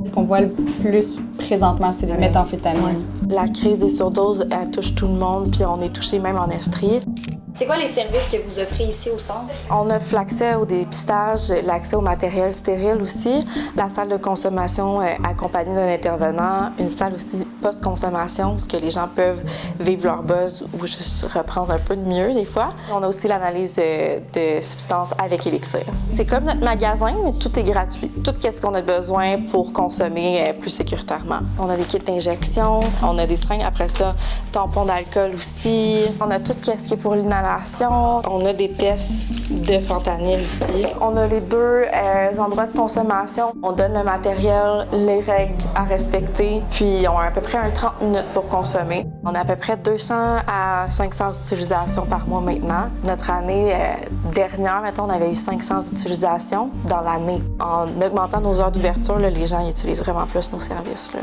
Ce qu'on voit le plus présentement, c'est les méthamphétamines. La crise des surdoses, elle touche tout le monde, puis on est touché même en Estrie. C'est quoi les services que vous offrez ici au centre? On offre l'accès au dépistage, l'accès au matériel stérile aussi, la salle de consommation accompagnée d'un intervenant, une salle aussi post-consommation où que les gens peuvent vivre leur buzz ou juste reprendre un peu de mieux des fois. On a aussi l'analyse de substances avec Elixir. C'est comme notre magasin, mais tout est gratuit. Tout ce qu'on a besoin pour consommer plus sécuritairement. On a des kits d'injection, on a des seringues après ça, tampons d'alcool aussi. On a tout ce qui est pour l'inhalation. On a des tests de fentanyl ici. On a les deux endroits de consommation. On donne le matériel, les règles à respecter, puis on a à peu près 30 minutes pour consommer. On a à peu près 200 à 500 utilisations par mois maintenant. Notre année dernière, mettons, on avait eu 500 utilisations dans l'année. En augmentant nos heures d'ouverture, les gens utilisent vraiment plus nos services.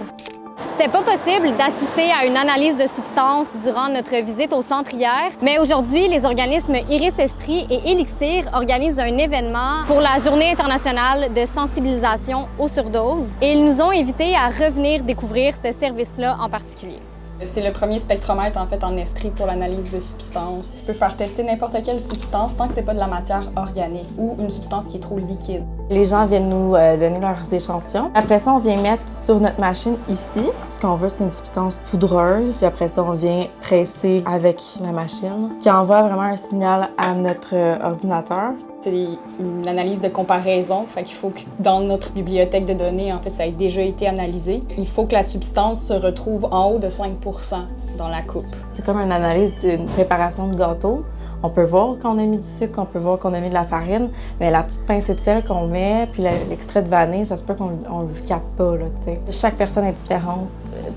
C'était pas possible d'assister à une analyse de substances durant notre visite au centre hier, mais aujourd'hui, les organismes Iris Estrie et Elixir organisent un événement pour la Journée internationale de sensibilisation aux surdoses et ils nous ont invités à revenir découvrir ce service-là en particulier. C'est le premier spectromètre en fait en Estrie pour l'analyse de substances. Tu peux faire tester n'importe quelle substance tant que c'est pas de la matière organique ou une substance qui est trop liquide. Les gens viennent nous donner leurs échantillons. Après ça, on vient mettre sur notre machine ici. Ce qu'on veut, c'est une substance poudreuse. Puis après ça, on vient presser avec la machine qui envoie vraiment un signal à notre ordinateur. C'est une analyse de comparaison, fait qu'il faut que dans notre bibliothèque de données, en fait, ça ait déjà été analysé. Il faut que la substance se retrouve en haut de 5 % dans la coupe. C'est comme une analyse d'une préparation de gâteau. On peut voir qu'on a mis du sucre, on peut voir qu'on a mis de la farine, mais la petite pincée de sel qu'on met, puis l'extrait de vanille, ça se peut qu'on ne le capte pas. Là, t'sais. Chaque personne est différente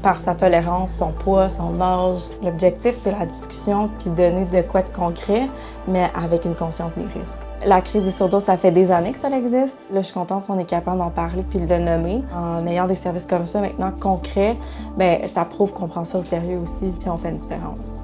par sa tolérance, son poids, son âge. L'objectif, c'est la discussion puis donner de quoi de concret, mais avec une conscience des risques. La crise des surdoses, ça fait des années que ça existe. Là, je suis contente qu'on est capable d'en parler puis de le nommer. En ayant des services comme ça maintenant concrets, bien, ça prouve qu'on prend ça au sérieux aussi puis on fait une différence.